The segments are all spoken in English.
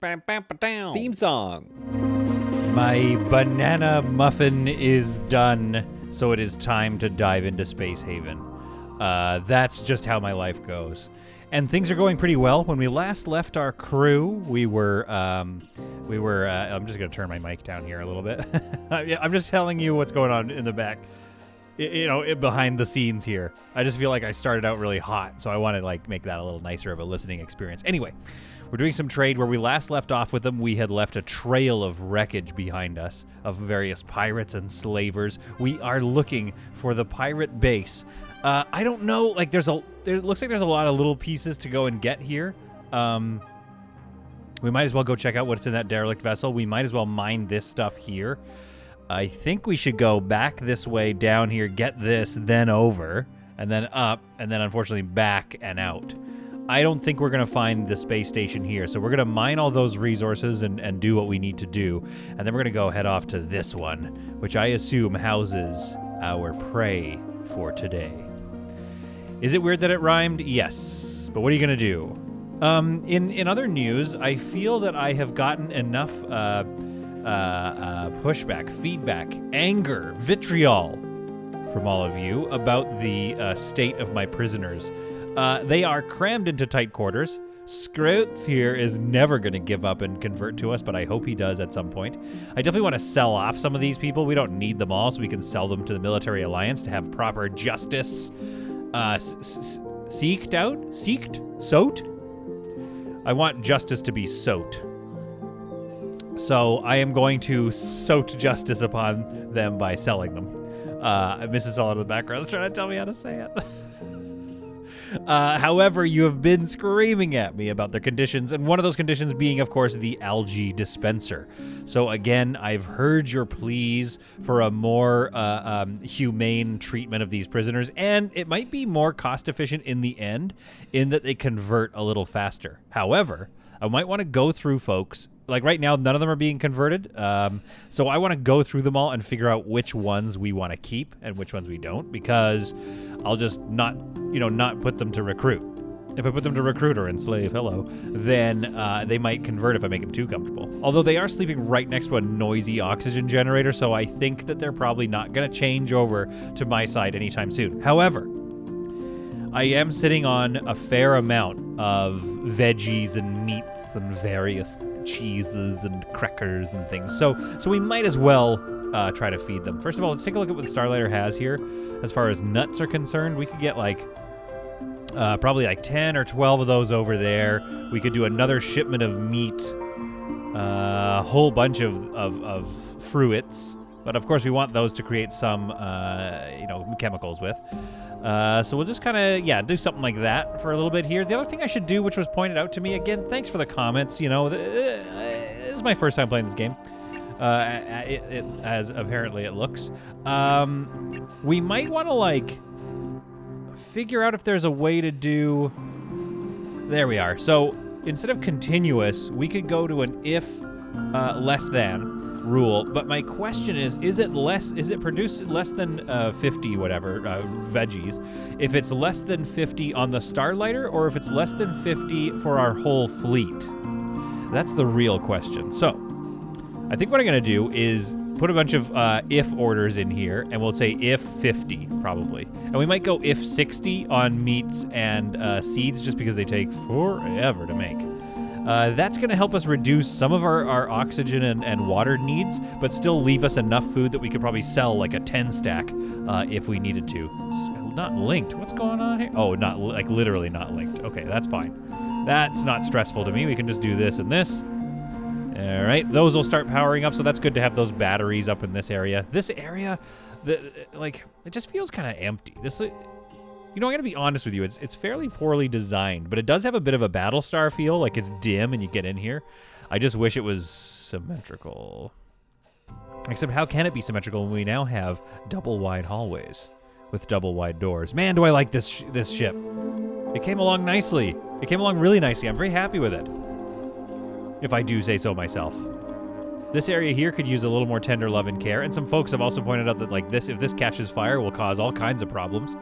Theme song. My banana muffin is done, so it is time to dive into Space Haven. That's just how my life goes. And things are going pretty well. When we last left our crew, we were I'm just going to turn my mic down here a little bit. I'm just telling you what's going on in the back, behind the scenes here. I just feel like I started out really hot, so I want to make that a little nicer of a listening experience. Anyway, we're doing some trade. Where we last left off with them, we had left a trail of wreckage behind us of various pirates and slavers. We are looking for the pirate base. I don't know, it looks like there's a lot of little pieces to go and get here. We might as well go check out what's in that derelict vessel. We might as well mine this stuff here. I think we should go back this way, down here, get this, then over, and then up, and then unfortunately back and out. I don't think we're going to find the space station here, so we're going to mine all those resources and do what we need to do, and then we're going to go head off to this one, which I assume houses our prey for today. Is it weird that it rhymed? Yes, but what are you going to do? In other news, I feel that I have gotten enough pushback, feedback, anger, vitriol from all of you about the state of my prisoners. They are crammed into tight quarters. Scroats here is never going to give up and convert to us, but I hope he does at some point. I definitely want to sell off some of these people. We don't need them all, so we can sell them to the military alliance to have proper justice seeked out? Sought? I want justice to be sought. So I am going to soat justice upon them by selling them. Mrs. All in the background is trying to tell me how to say it. However, you have been screaming at me about their conditions, and one of those conditions being, of course, the algae dispenser. So again, I've heard your pleas for a more humane treatment of these prisoners, and it might be more cost-efficient in the end, in that they convert a little faster. However, I might want to go through folks. Like right now, none of them are being converted. So I want to go through them all and figure out which ones we want to keep and which ones we don't, because I'll just not put them to recruit. If I put them to recruit or enslave, then they might convert if I make them too comfortable. Although they are sleeping right next to a noisy oxygen generator, so I think that they're probably not going to change over to my side anytime soon. However, I am sitting on a fair amount of veggies and meats and various cheeses and crackers and things. So we might as well try to feed them. First of all, let's take a look at what the Starlighter has here. As far as nuts are concerned, we could get probably 10 or 12 of those over there. We could do another shipment of meat, a whole bunch of fruits. But of course, we want those to create some, chemicals with. So we'll just kind of, do something like that for a little bit here. The other thing I should do, which was pointed out to me, again, thanks for the comments. This is my first time playing this game, as apparently it looks. We might want to, figure out if there's a way to do... There we are. So instead of continuous, we could go to an if less than rule, but my question is it produce less than 50 veggies if it's less than 50 on the Starlighter, or if it's less than 50 for our whole fleet? That's the real question. So I think what I'm going to do is put a bunch of if orders in here, and we'll say if 50 probably, and we might go if 60 on meats and seeds, just because they take forever to make. That's going to help us reduce some of our oxygen and water needs, but still leave us enough food that we could probably sell a 10 stack if we needed to. Not linked. What's going on here? Oh, not literally not linked. Okay, that's fine. That's not stressful to me. We can just do this and this. All right, those will start powering up, so that's good to have those batteries up in this area. This area, it just feels kind of empty. I'm going to be honest with you. It's fairly poorly designed, but it does have a bit of a Battlestar feel, like it's dim and you get in here. I just wish it was symmetrical. Except how can it be symmetrical when we now have double-wide hallways with double-wide doors? Man, do I like this ship. It came along nicely. It came along really nicely. I'm very happy with it, if I do say so myself. This area here could use a little more tender love and care, and some folks have also pointed out that if this catches fire, will cause all kinds of problems.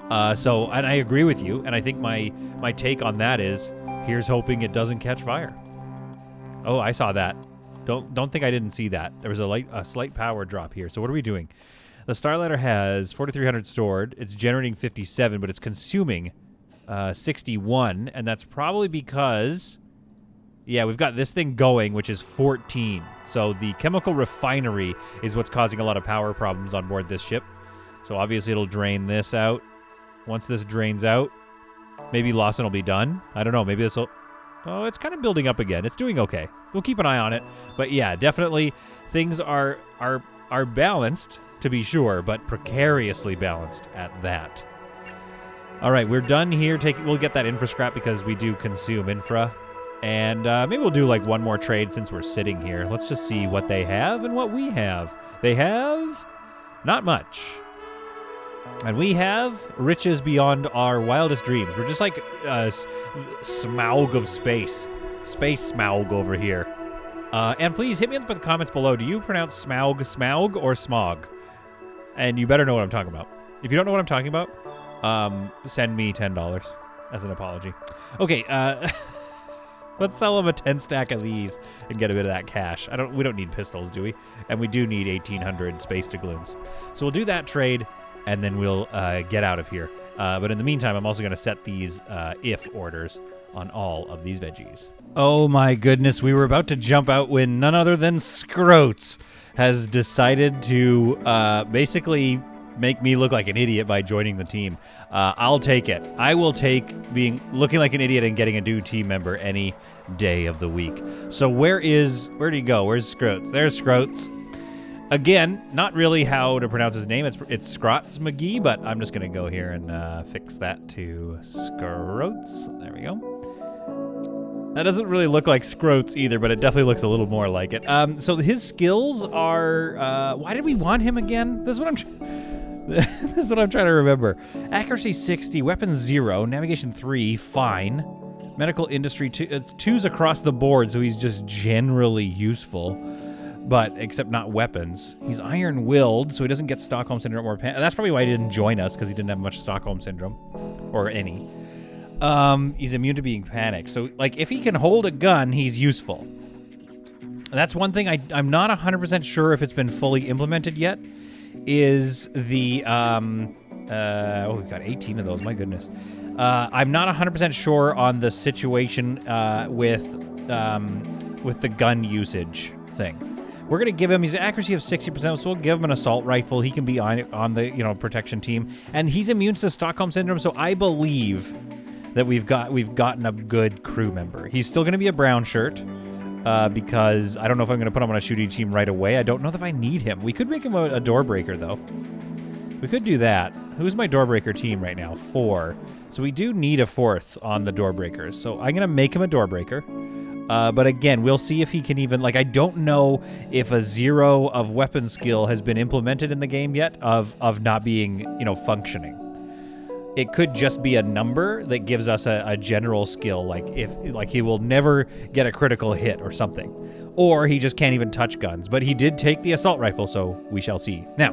And I agree with you, and I think my take on that is, here's hoping it doesn't catch fire. Oh, I saw that. Don't think I didn't see that. There was a slight power drop here. So what are we doing? The Starlighter has 4,300 stored. It's generating 57, but it's consuming 61, and that's probably because, yeah, we've got this thing going, which is 14. So the chemical refinery is what's causing a lot of power problems on board this ship. So obviously it'll drain this out. Once this drains out, maybe Lawson will be done. I don't know. Maybe this will... Oh, it's kind of building up again. It's doing okay. We'll keep an eye on it. But yeah, definitely things are balanced, to be sure, but precariously balanced at that. All right, we're done here. We'll get that infra scrap because we do consume infra. And maybe we'll do like one more trade since we're sitting here. Let's just see what they have and what we have. They have not much. And we have riches beyond our wildest dreams. We're just like Smaug of space. Space Smaug over here. And please hit me up in the comments below. Do you pronounce Smaug, or Smog? And you better know what I'm talking about. If you don't know what I'm talking about, send me $10 as an apology. Okay, let's sell him a 10 stack of these and get a bit of that cash. We don't need pistols, do we? And we do need 1,800 space doubloons. So we'll do that trade, and then we'll get out of here. But in the meantime, I'm also going to set these if orders on all of these veggies. Oh my goodness, we were about to jump out when none other than Scroats has decided to basically make me look like an idiot by joining the team. I'll take it. I will take looking like an idiot and getting a new team member any day of the week. So where did he go? Where's Scroats? There's Scroats. Again, not really how to pronounce his name. It's Scroats McGee, but I'm just going to go here and fix that to Scroats. There we go. That doesn't really look like Scroats either, but it definitely looks a little more like it. So his skills are... why did we want him again? This is what I'm trying to remember. Accuracy 60, weapons 0, navigation 3, fine. Medical industry 2, 2's across the board, so he's just generally useful. But except not weapons. He's iron-willed, so he doesn't get Stockholm Syndrome or that's probably why he didn't join us, because he didn't have much Stockholm Syndrome. Or any. He's immune to being panicked. So, like, if he can hold a gun, he's useful. That's one thing I'm not 100% sure if it's been fully implemented yet, is the, oh, we've got 18 of those, my goodness. I'm not 100% sure on the situation with the gun usage thing. We're going to give him, he's an accuracy of 60%, so we'll give him an assault rifle. He can be on the, protection team. And he's immune to Stockholm Syndrome, so I believe that we've gotten a good crew member. He's still going to be a brown shirt, because I don't know if I'm going to put him on a shooting team right away. I don't know if I need him. We could make him a door breaker, though. We could do that. Who's my door breaker team right now? 4. So we do need a 4th on the door breakers. So I'm going to make him a door breaker. But again, we'll see if he can even, like, I don't know if a 0 of weapon skill has been implemented in the game yet of not being, functioning. It could just be a number that gives us a general skill, like he will never get a critical hit or something. Or he just can't even touch guns. But he did take the assault rifle, so we shall see. Now,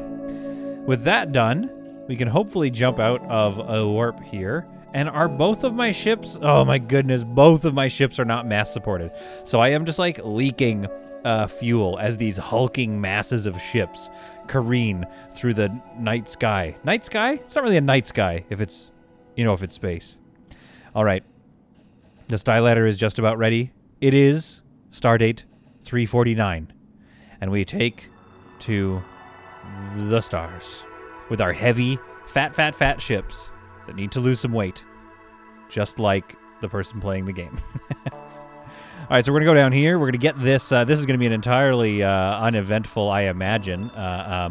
with that done, we can hopefully jump out of a warp here. And are both of my ships... Oh my goodness, both of my ships are not mass supported. So I am just like leaking fuel as these hulking masses of ships careen through the night sky. Night sky? It's not really a night sky if it's, if it's space. All right. The Stylander is just about ready. It is stardate 349. And we take to the stars with our heavy, fat ships that need to lose some weight, just like the person playing the game. All right, so we're going to go down here. We're going to get this. This is going to be an entirely uneventful, I imagine,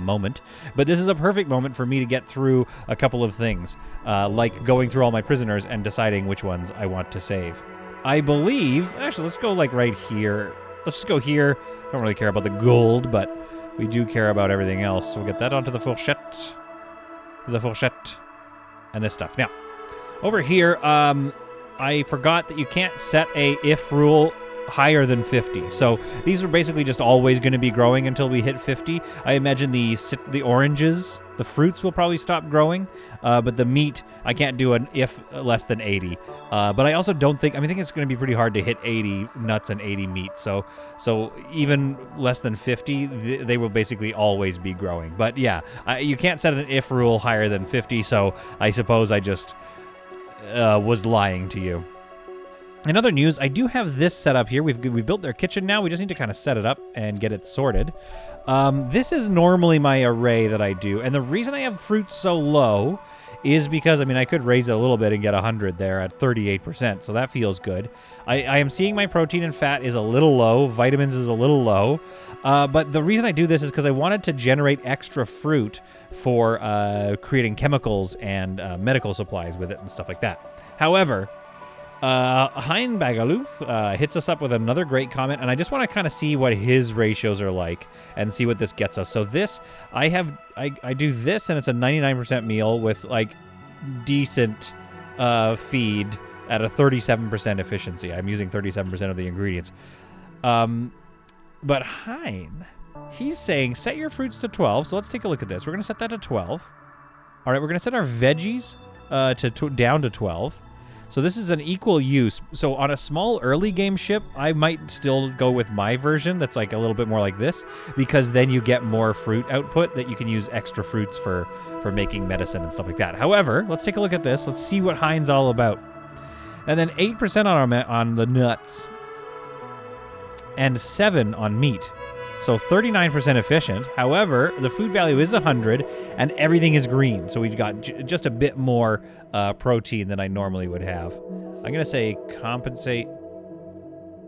moment. But this is a perfect moment for me to get through a couple of things, like going through all my prisoners and deciding which ones I want to save. I believe... Actually, let's go, right here. Let's just go here. I don't really care about the gold, but we do care about everything else. So we'll get that onto the fourchette. And this stuff. Now, over here, I forgot that you can't set a if rule higher than 50. So these are basically just always going to be growing until we hit 50. I imagine the oranges, the fruits will probably stop growing, but the meat, I can't do an if less than 80. But I also don't think, I think it's going to be pretty hard to hit 80 nuts and 80 meat. So even less than 50, they will basically always be growing. But yeah, you can't set an if rule higher than 50, so I suppose I just was lying to you. In other news, I do have this set up here. We've built their kitchen now. We just need to kind of set it up and get it sorted. This is normally my array that I do, and the reason I have fruits so low is because, I could raise it a little bit and get 100 there at 38%, so that feels good. I am seeing my protein and fat is a little low, vitamins is a little low, but the reason I do this is because I wanted to generate extra fruit for creating chemicals and medical supplies with it and stuff like that. However, Hein Bagaluth hits us up with another great comment, and I just want to kind of see what his ratios are like and see what this gets us. So this, I do this, and it's a 99% meal with like decent feed at a 37% efficiency. I'm using 37% of the ingredients. But Hein, he's saying set your fruits to 12. So let's take a look at this. We're going to set that to 12. All right, we're going to set our veggies down to 12. So this is an equal use. So on a small early game ship, I might still go with my version that's like a little bit more like this, because then you get more fruit output that you can use extra fruits for making medicine and stuff like that. However, let's take a look at this. Let's see what Hein's all about. And then 8% on the nuts and 7 on meat. So 39% efficient. However, the food value is 100 and everything is green. So we've got just a bit more protein than I normally would have. I'm going to say compensate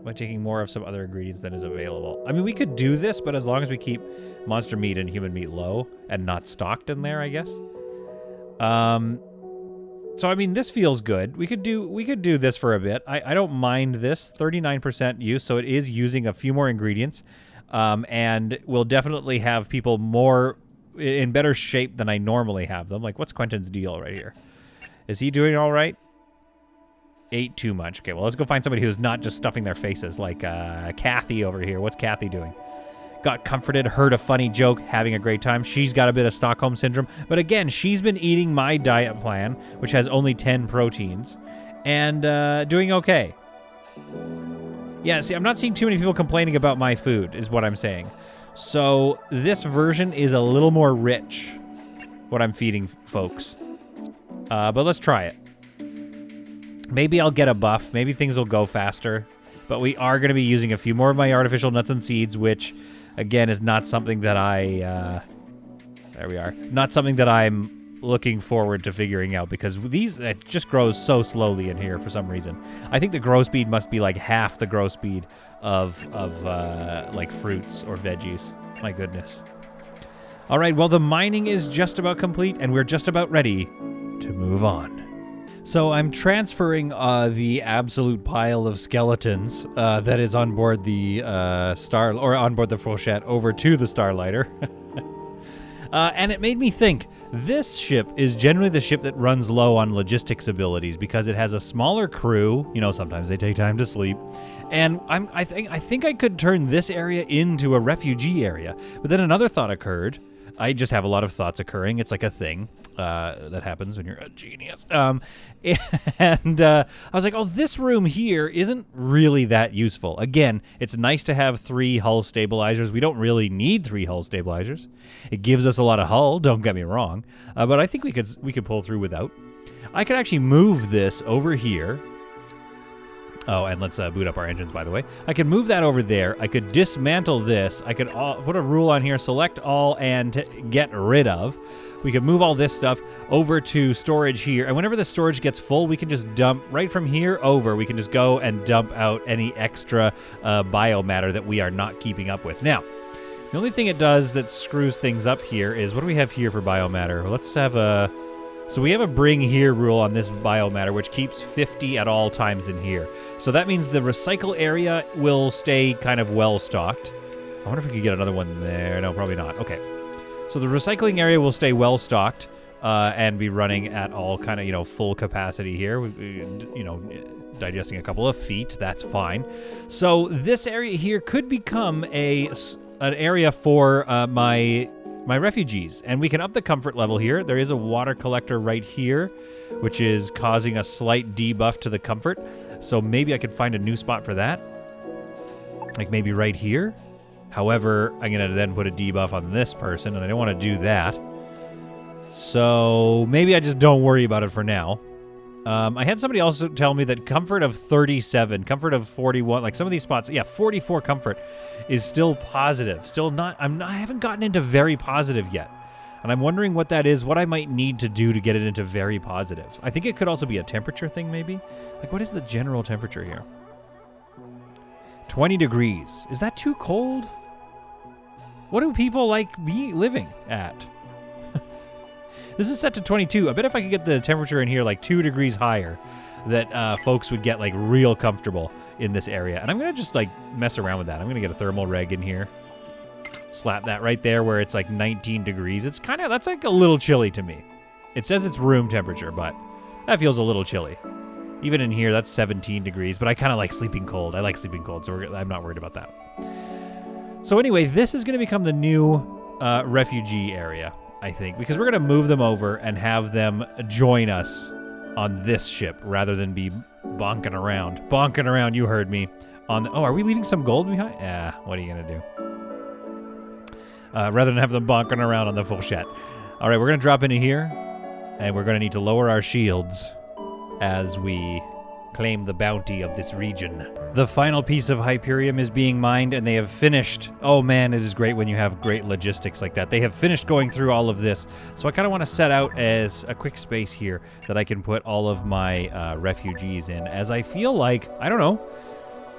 by taking more of some other ingredients than is available. We could do this, but as long as we keep monster meat and human meat low and not stocked in there, I guess. So this feels good. We could do this for a bit. I don't mind this. 39% use, so it is using a few more ingredients. And we'll definitely have people more in better shape than I normally have them. Like, what's Quentin's deal right here? Is he doing all right? Ate too much. Okay, well, let's go find somebody who's not just stuffing their faces, like Kathy over here. What's Kathy doing? Got comforted, heard a funny joke, having a great time. She's got a bit of Stockholm Syndrome. But again, she's been eating my diet plan, which has only 10 proteins, and doing okay. Yeah, see, I'm not seeing too many people complaining about my food, is what I'm saying. So this version is a little more rich, what I'm feeding folks. But let's try it. Maybe I'll get a buff. Maybe things will go faster. But we are going to be using a few more of my artificial nuts and seeds, which, again, is not something that there we are. Not something that I'm looking forward to figuring out, because it just grows so slowly in here for some reason. I think the grow speed must be like half the grow speed of like fruits or veggies. My goodness. All right, well, the mining is just about complete, and we're just about ready to move on. So I'm transferring the absolute pile of skeletons that is on board the on board the Fourchette over to the Starlighter. And it made me think, this ship is generally the ship that runs low on logistics abilities because it has a smaller crew. Sometimes they take time to sleep. And I think I could turn this area into a refugee area. But then another thought occurred. I just have a lot of thoughts occurring. It's like a thing that happens when you're a genius. And I was like, oh, this room here isn't really that useful. Again, it's nice to have 3 hull stabilizers. We don't really need 3 hull stabilizers. It gives us a lot of hull, don't get me wrong. But I think we could pull through without. I could actually move this over here. Oh, and let's boot up our engines, by the way. I could move that over there. I could dismantle this. I could put a rule on here, select all, and get rid of. We could move all this stuff over to storage here. And whenever the storage gets full, we can just dump right from here over. We can just go and dump out any extra biomatter that we are not keeping up with. Now, the only thing it does that screws things up here is, what do we have here for biomatter? Let's have a... So we have a bring here rule on this biomatter, which keeps 50 at all times in here. So that means the recycle area will stay kind of well stocked. I wonder if we could get another one there. No, probably not. Okay. So the recycling area will stay well stocked and be running at all kind of, full capacity here. digesting a couple of feet. That's fine. So this area here could become an area for my refugees, and we can up the comfort level here. There is a water collector right here, which is causing a slight debuff to the comfort. So maybe I could find a new spot for that, like maybe right here. However, I'm gonna then put a debuff on this person, and I don't want to do that. So maybe I just don't worry about it for now. I had somebody also tell me that comfort of 37, comfort of 41, like some of these spots, yeah, 44 comfort is still positive. Still not, I haven't gotten into very positive yet. And I'm wondering what that is, what I might need to do to get it into very positive. I think it could also be a temperature thing, maybe. Like, what is the general temperature here? 20 degrees. Is that too cold? What do people like me living at? This is set to 22. I bet if I could get the temperature in here like 2 degrees higher, that folks would get like real comfortable in this area. And I'm going to just like mess around with that. I'm going to get a thermal reg in here. Slap that right there where it's like 19 degrees. It's kind of, that's like a little chilly to me. It says it's room temperature, but that feels a little chilly. Even in here, that's 17 degrees, but I kind of like sleeping cold. I like sleeping cold, so I'm not worried about that. So anyway, this is going to become the new refugee area, I think, because we're going to move them over and have them join us on this ship rather than be bonking around. Bonking around, you heard me. Oh, are we leaving some gold behind? Yeah, what are you going to do? Rather than have them bonking around on the full shed. All right, we're going to drop into here, and we're going to need to lower our shields as we claim the bounty of this region. The final piece of Hyperium is being mined, and they have finished. Oh man, it is great when you have great logistics like that. They have finished going through all of this, so I kind of want to set out as a quick space here that I can put all of my refugees in, as I feel like, I don't know,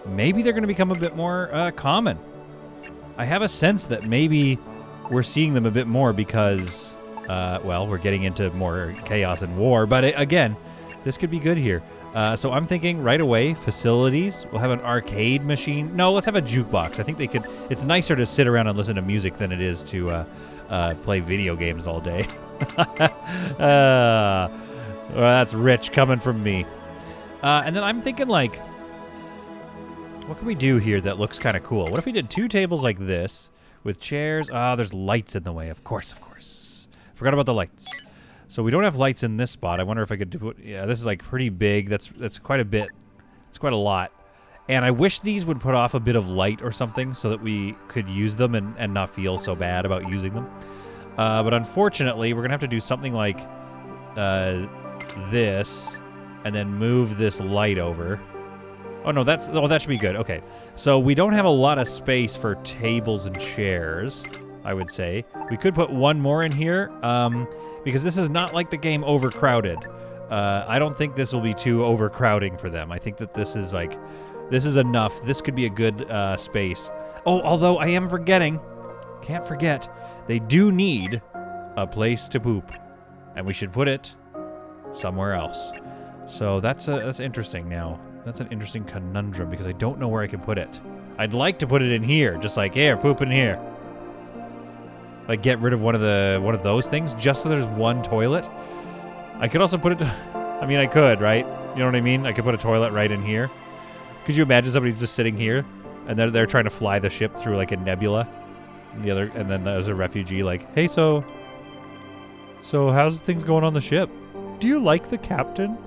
maybe they're going to become a bit more common. I have a sense that maybe we're seeing them a bit more because, well, we're getting into more chaos and war, but again, this could be good here. So I'm thinking right away, facilities. We'll have an arcade machine. No, let's have a jukebox. I think they could. It's nicer to sit around and listen to music than it is to play video games all day. Well, that's rich coming from me. And then I'm thinking, like, what can we do here that looks kind of cool? What if we did 2 tables like this with chairs? Ah, there's lights in the way. Of course, of course. Forgot about the lights. So we don't have lights in this spot. I wonder if I could do it. Yeah, this is like pretty big. That's quite a bit. It's quite a lot. And I wish these would put off a bit of light or something so that we could use them and not feel so bad about using them. But unfortunately, we're going to have to do something like this and then move this light over. Oh, no, that should be good. Okay. So we don't have a lot of space for tables and chairs, I would say. We could put one more in here. Because this is not like the game Overcrowded. I don't think this will be too overcrowding for them. I think that this is enough. This could be a good space. Oh, although I am forgetting, can't forget, they do need a place to poop. And we should put it somewhere else. So that's interesting now. That's an interesting conundrum because I don't know where I can put it. I'd like to put it in here, just like, here, poop in here. Like, get rid of one of those things just so there's one toilet. I could also put it. I mean, I could, right? You know what I mean? I could put a toilet right in here. Could you imagine somebody's just sitting here and they're trying to fly the ship through like a nebula, and then there's a refugee like, hey, so how's things going on the ship? Do you like the captain?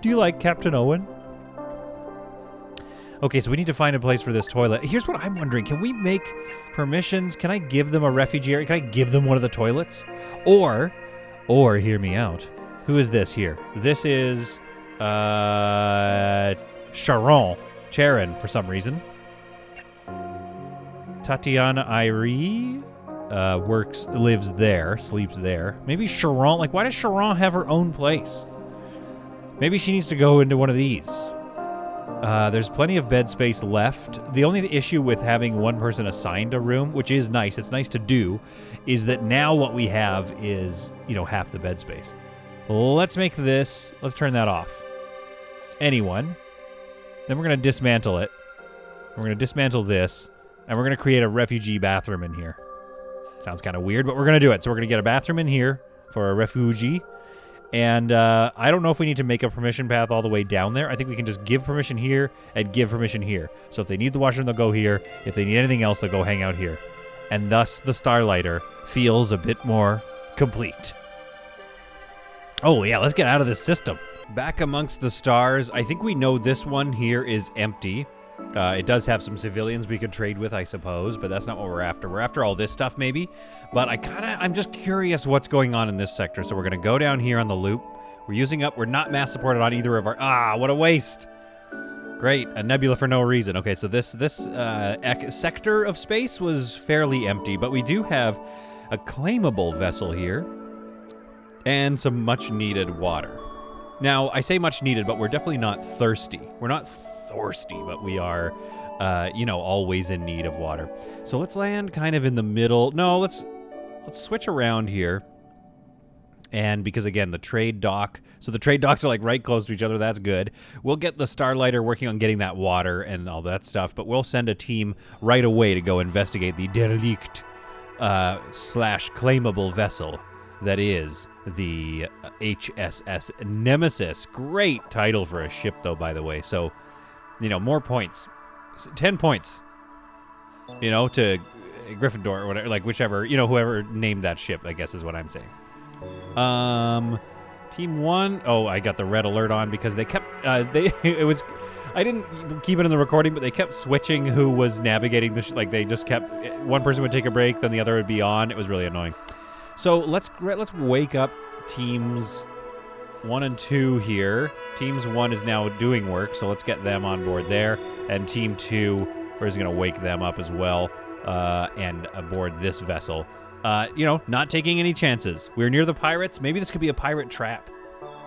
Do you like Captain Owen? Okay, so we need to find a place for this toilet. Here's what I'm wondering. Can we make permissions? Can I give them a refugee area? Can I give them one of the toilets? Or hear me out. Who is this here? This is Charon for some reason. Tatiana Irie lives there, sleeps there. Maybe Charon, like, why does Charon have her own place? Maybe she needs to go into one of these. There's plenty of bed space left. The only issue with having one person assigned a room, which is nice, it's nice to do, is that now what we have is, half the bed space. Let's make this, let's turn that off. Anyone. Then we're going to dismantle it. We're going to dismantle this, and we're going to create a refugee bathroom in here. Sounds kind of weird, but we're going to do it. So we're going to get a bathroom in here for a refugee, And I don't know if we need to make a permission path all the way down there. I think we can just give permission here and give permission here. So if they need the washroom, they'll go here. If they need anything else, they'll go hang out here. And thus, the Starlighter feels a bit more complete. Oh, yeah, let's get out of this system. Back amongst the stars, I think we know this one here is empty. It does have some civilians we could trade with, I suppose, but that's not what we're after. We're after all this stuff, maybe. But I'm just curious what's going on in this sector. So we're going to go down here on the loop. We're not mass supported on either of our... what a waste. Great, a nebula for no reason. Okay, so this sector of space was fairly empty, but we do have a claimable vessel here and some much-needed water. Now, I say much needed, but we're definitely not thirsty. We're not thirsty, but we are, always in need of water. So let's land kind of in the middle. No, let's switch around here. And because, again, the trade dock... So the trade docks are, like, right close to each other. That's good. We'll get the Starlighter working on getting that water and all that stuff, but we'll send a team right away to go investigate the derelict / claimable vessel that is the HSS Nemesis. Great title for a ship, though, by the way. So, more points. 10 points, to Gryffindor or whatever, like whichever, whoever named that ship, I guess is what I'm saying. Team 1. Oh, I got the red alert on because they kept, I didn't keep it in the recording, but they kept switching who was navigating the like they just kept, one person would take a break, then the other would be on. It was really annoying. So let's wake up teams 1 and 2 here. Teams 1 is now doing work, so let's get them on board there. And team 2, we're just going to wake them up as well and aboard this vessel. Not taking any chances. We're near the pirates. Maybe this could be a pirate trap.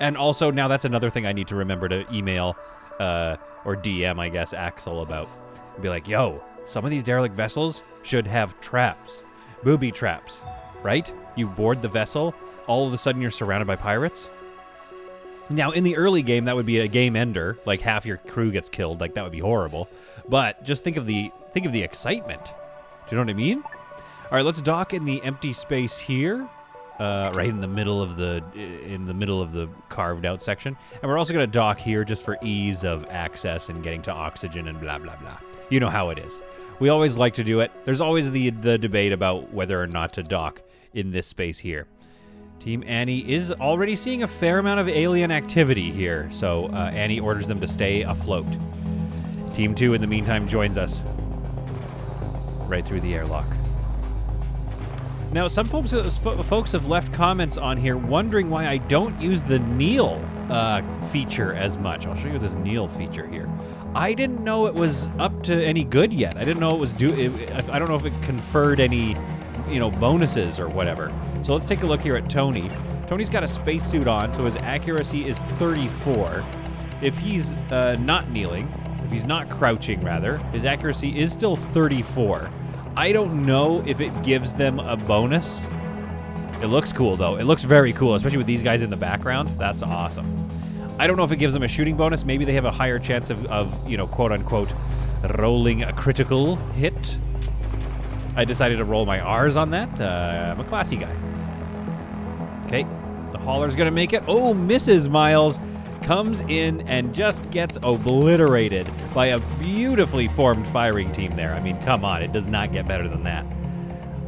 And also, now that's another thing I need to remember to email or DM, I guess, Axel about. And be like, yo, some of these derelict vessels should have traps. Booby traps, right? You board the vessel, all of a sudden you're surrounded by pirates. Now, in the early game, that would be a game ender. Like, half your crew gets killed. Like, that would be horrible. But just think of the excitement. Do you know what I mean? All right, let's dock in the empty space here, right in the middle of the carved out section. And we're also going to dock here just for ease of access and getting to oxygen and blah, blah, blah. You know how it is. We always like to do it. There's always the debate about whether or not to dock in this space here. Team Annie is already seeing a fair amount of alien activity here, so Annie orders them to stay afloat. Team 2, in the meantime, joins us right through the airlock. Now, some folks have left comments on here wondering why I don't use the kneel feature as much. I'll show you this kneel feature here. I didn't know it was up to any good yet. I didn't know it was I don't know if it conferred any, bonuses or whatever. So let's take a look here at Tony. Tony's got a spacesuit on, so his accuracy is 34. If he's not kneeling, if he's not crouching, rather, his accuracy is still 34. I don't know if it gives them a bonus. It looks cool, though. It looks very cool, especially with these guys in the background. That's awesome. I don't know if it gives them a shooting bonus. Maybe they have a higher chance of quote-unquote, rolling a critical hit. I decided to roll my R's on that. I'm a classy guy. Okay, the hauler's going to make it. Oh, misses, Miles. Comes in and just gets obliterated by a beautifully formed firing team there. I mean, come on. It does not get better than that.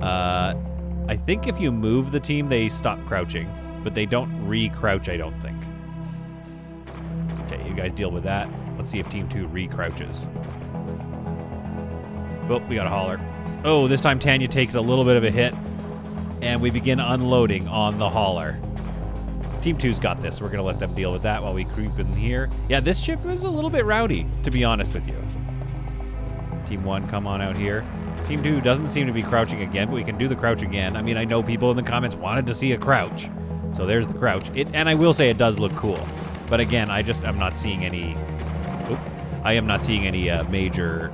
I think if you move the team, they stop crouching. But they don't re-crouch, I don't think. Okay, you guys deal with that. Let's see if Team 2 re-crouches. Oh, we got a hauler. Oh, this time Tanya takes a little bit of a hit. And we begin unloading on the hauler. Team 2's got this. We're going to let them deal with that while we creep in here. Yeah, this ship is a little bit rowdy, to be honest with you. Team 1, come on out here. Team 2 doesn't seem to be crouching again, but we can do the crouch again. I mean, I know people in the comments wanted to see a crouch. So there's the crouch. And I will say it does look cool. But again, I'm not seeing any... I am not seeing any major...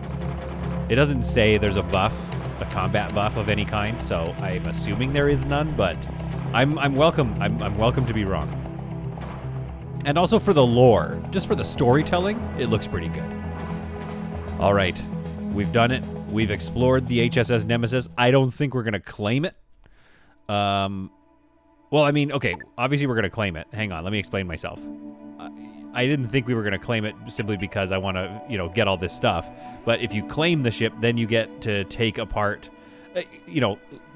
It doesn't say there's a buff, a combat buff of any kind, so I'm assuming there is none, but... I'm welcome. I'm welcome to be wrong. And also for the lore, just for the storytelling, it looks pretty good. All right, we've done it. We've explored the HSS Nemesis. I don't think we're gonna claim it. Well, I mean, okay, obviously we're going to claim it. Hang on, let me explain myself. I didn't think we were going to claim it simply because I want to, get all this stuff. But if you claim the ship, then you get to take apart,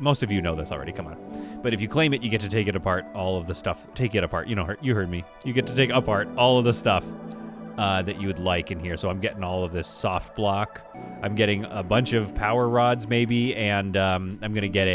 most of you know this already, come on. But if you claim it, you get to take it apart, all of the stuff, take it apart. You heard me. You get to take apart all of the stuff that you would like in here. So I'm getting all of this soft block. I'm getting a bunch of power rods maybe, and I'm going to get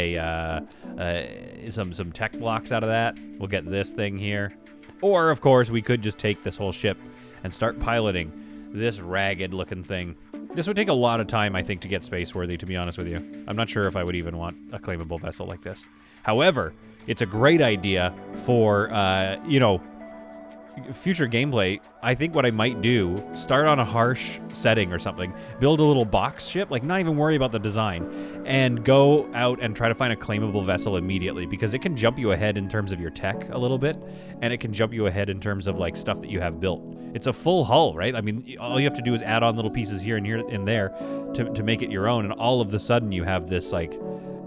some tech blocks out of that. We'll get this thing here. Or, of course, we could just take this whole ship and start piloting this ragged-looking thing. This would take a lot of time, I think, to get space-worthy, to be honest with you. I'm not sure if I would even want a claimable vessel like this. However, it's a great idea for, future gameplay. I think what I might do, start on a harsh setting or something, build a little box ship, like not even worry about the design, and go out and try to find a claimable vessel immediately, because it can jump you ahead in terms of your tech a little bit, and it can jump you ahead in terms of like stuff that you have built. It's a full hull, right? I mean, all you have to do is add on little pieces here and there to make it your own, and all of a sudden you have this like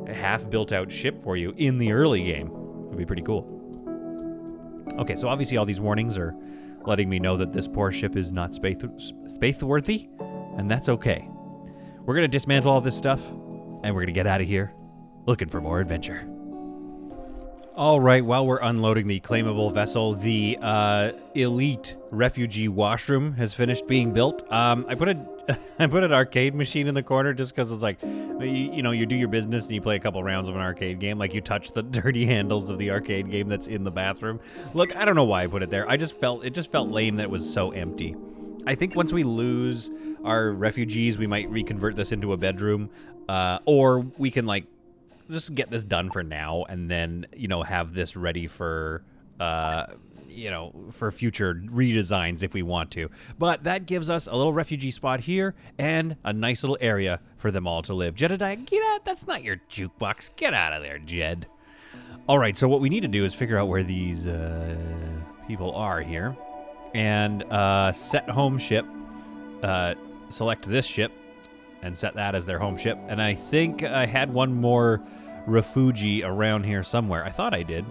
half built out ship for you in the early game. It'd be pretty cool. Okay, so obviously all these warnings are letting me know that this poor ship is not space-worthy, and that's okay. We're going to dismantle all this stuff, and we're going to get out of here looking for more adventure. All right, while we're unloading the claimable vessel, the elite refugee washroom has finished being built. I put an arcade machine in the corner just because it's like, you do your business and you play a couple rounds of an arcade game. Like you touch the dirty handles of the arcade game that's in the bathroom. Look, I don't know why I put it there. It just felt lame that it was so empty. I think once we lose our refugees, we might reconvert this into a bedroom, or we can like just get this done for now and then have this ready for for future redesigns if we want to. But that gives us a little refugee spot here and a nice little area for them all to live. Jedediah, get out. That's not your jukebox. Get out of there, Jed. All right, so what we need to do is figure out where these people are here and set home ship. Select this ship and set that as their home ship. And I think I had one more refugee around here somewhere. I thought I did.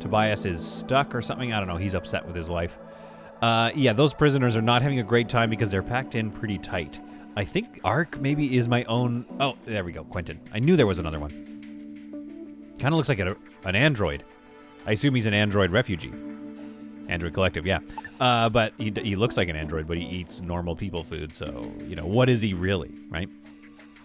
Tobias is stuck or something. I don't know. He's upset with his life. Yeah, those prisoners are not having a great time because they're packed in pretty tight. I think Ark maybe is my own... Oh, there we go. Quentin. I knew there was another one. Kind of looks like an android. I assume he's an android refugee. Android Collective, yeah. But he looks like an android, but he eats normal people food, so, what is he really, right?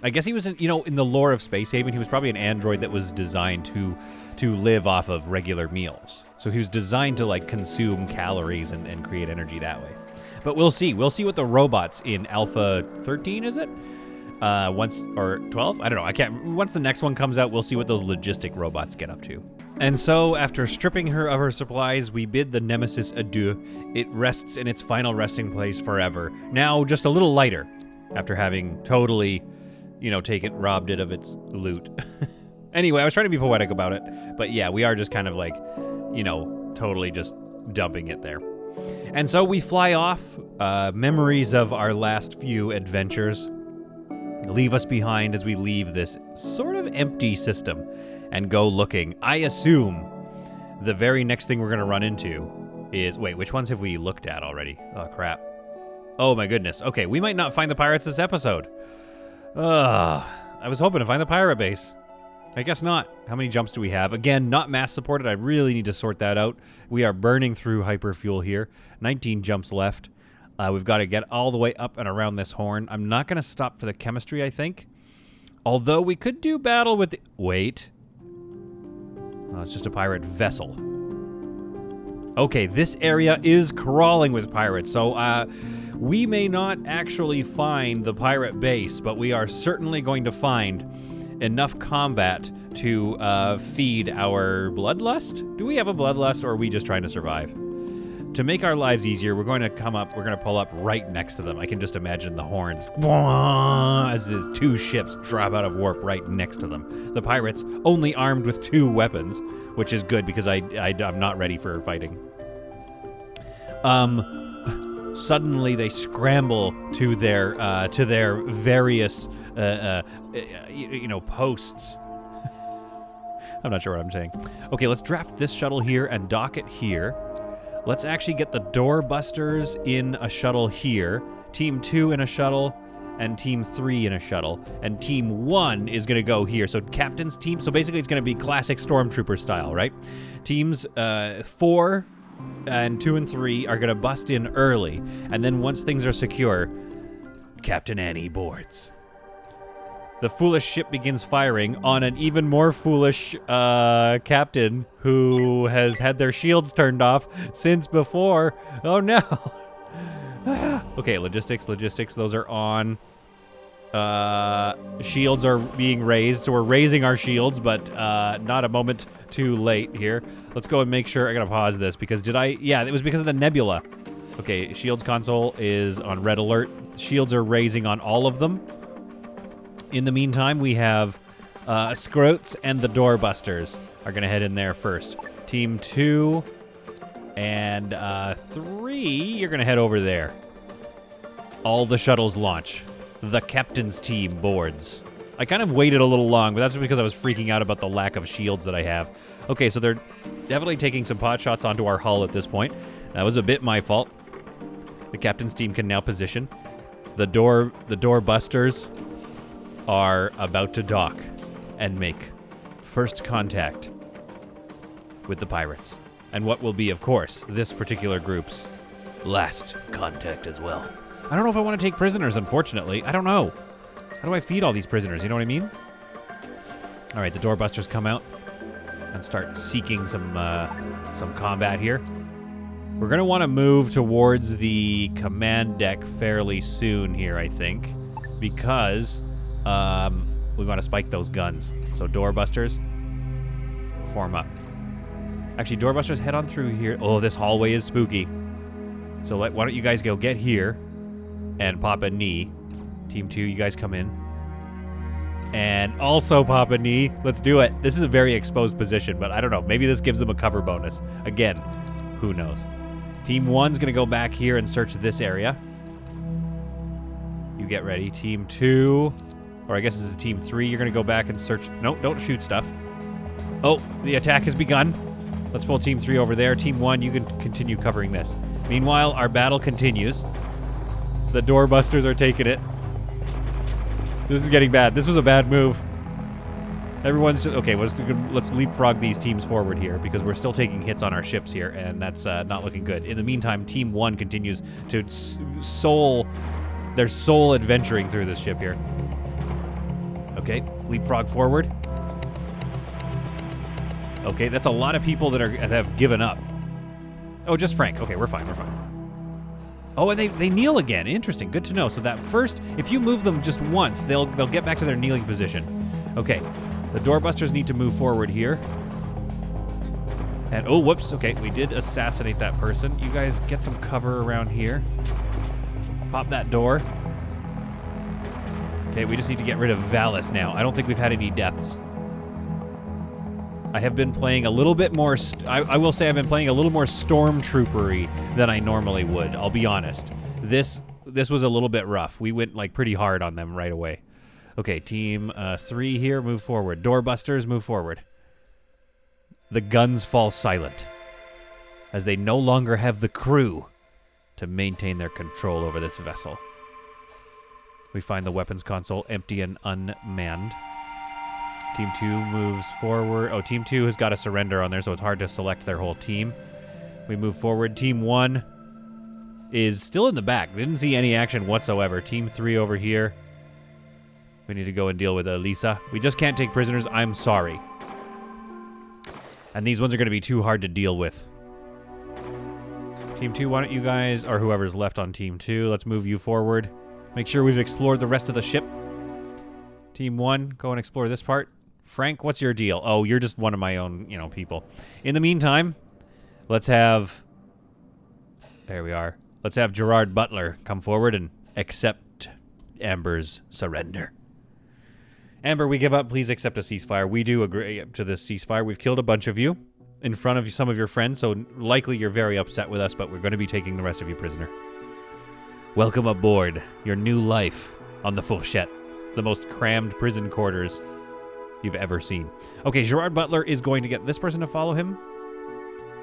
I guess he was, in the lore of Space Haven, he was probably an android that was designed to live off of regular meals. So he was designed to, like, consume calories and create energy that way. But we'll see. We'll see what the robots in Alpha 13, is it? Or 12? I don't know. Once the next one comes out, we'll see what those logistic robots get up to. And so, after stripping her of her supplies, we bid the Nemesis adieu. It rests in its final resting place forever. Now, just a little lighter, after having totally, robbed it of its loot. Anyway, I was trying to be poetic about it, but yeah, we are just kind of like, totally just dumping it there. And so we fly off, memories of our last few adventures leave us behind as we leave this sort of empty system and go looking. I assume the very next thing we're going to run into is... Wait, which ones have we looked at already? Oh, crap. Oh, my goodness. Okay, we might not find the pirates this episode. I was hoping to find the pirate base. I guess not. How many jumps do we have? Again, not mass supported. I really need to sort that out. We are burning through hyperfuel here. 19 jumps left. We've got to get all the way up and around this horn. I'm not going to stop for the chemistry, I think. Although we could do battle with the... Wait. Oh, it's just a pirate vessel. Okay, this area is crawling with pirates, so we may not actually find the pirate base, but we are certainly going to find enough combat to feed our bloodlust. Do we have a bloodlust, or are we just trying to survive? To make our lives easier, we're going to pull up right next to them. I can just imagine the horns as the two ships drop out of warp right next to them. The pirates only armed with 2 weapons, which is good because I'm not ready for fighting. Suddenly they scramble to their various posts. I'm not sure what I'm saying. Okay, let's draft this shuttle here and dock it here. Let's actually get the doorbusters in a shuttle here. Team 2 in a shuttle, and Team 3 in a shuttle. And Team 1 is going to go here. So Captain's team, so basically it's going to be classic Stormtrooper style, right? Teams 4 and 2 and 3 are going to bust in early. And then once things are secure, Captain Annie boards. The foolish ship begins firing on an even more foolish captain who has had their shields turned off since before. Oh no. Okay, logistics. Those are on. Shields are being raised, so we're raising our shields, but not a moment too late here. Let's go and make sure. I gotta pause this because yeah, it was because of the nebula. Okay, shields console is on red alert. Shields are raising on all of them. In the meantime, we have Scroats and the Doorbusters are going to head in there first. Team 2 and 3, you're going to head over there. All the shuttles launch. The captain's team boards. I kind of waited a little long, but that's because I was freaking out about the lack of shields that I have. Okay, so they're definitely taking some pot shots onto our hull at this point. That was a bit my fault. The captain's team can now position. The Doorbusters are about to dock and make first contact with the pirates. And what will be, of course, this particular group's last contact as well. I don't know if I want to take prisoners, unfortunately. I don't know. How do I feed all these prisoners? You know what I mean? All right, the doorbusters come out and start seeking some combat here. We're going to want to move towards the command deck fairly soon here, I think, because we want to spike those guns. So doorbusters, form up. Actually, doorbusters, head on through here. Oh, this hallway is spooky. So why don't you guys go get here and pop a knee. Team 2, you guys come in. And also pop a knee. Let's do it. This is a very exposed position, but I don't know. Maybe this gives them a cover bonus. Again, who knows? Team 1's going to go back here and search this area. You get ready. Team 2, or I guess this is Team 3, you're going to go back and search. No, don't shoot stuff. Oh, the attack has begun. Let's pull Team 3 over there. Team 1, you can continue covering this. Meanwhile, our battle continues. The doorbusters are taking it. This is getting bad. This was a bad move. Everyone's just... Okay, let's leapfrog these teams forward here because we're still taking hits on our ships here, and that's not looking good. In the meantime, Team 1 continues to their soul adventuring through this ship here. Okay, leapfrog forward. Okay, that's a lot of people that have given up. Oh, just Frank. Okay, we're fine. Oh, and they kneel again. Interesting. Good to know. So that first, if you move them just once, they'll get back to their kneeling position. Okay, the doorbusters need to move forward here. And oh, whoops. Okay, we did assassinate that person. You guys get some cover around here. Pop that door. Okay, we just need to get rid of Valis now. I don't think we've had any deaths. I have been playing a little bit more... I will say I've been playing a little more stormtroopery than I normally would. I'll be honest. This was a little bit rough. We went like pretty hard on them right away. Okay, Team 3 here, move forward. Doorbusters, move forward. The guns fall silent as they no longer have the crew to maintain their control over this vessel. We find the weapons console empty and unmanned. Team 2 moves forward. Oh, Team 2 has got a surrender on there, so it's hard to select their whole team. We move forward. Team 1 is still in the back. Didn't see any action whatsoever. Team 3 over here. We need to go and deal with Elisa. We just can't take prisoners. I'm sorry. And these ones are going to be too hard to deal with. Team 2, why don't you guys, or whoever's left on Team 2, let's move you forward. Make sure we've explored the rest of the ship. Team 1, go and explore this part. Frank, what's your deal? Oh, you're just one of my own, people. In the meantime, let's have... There we are. Let's have Gerard Butler come forward and accept Amber's surrender. Amber, we give up. Please accept a ceasefire. We do agree to this ceasefire. We've killed a bunch of you in front of some of your friends, so likely you're very upset with us, but we're going to be taking the rest of you prisoner. Welcome aboard your new life on the Fourchette, the most crammed prison quarters you've ever seen. Okay, Gerard Butler is going to get this person to follow him.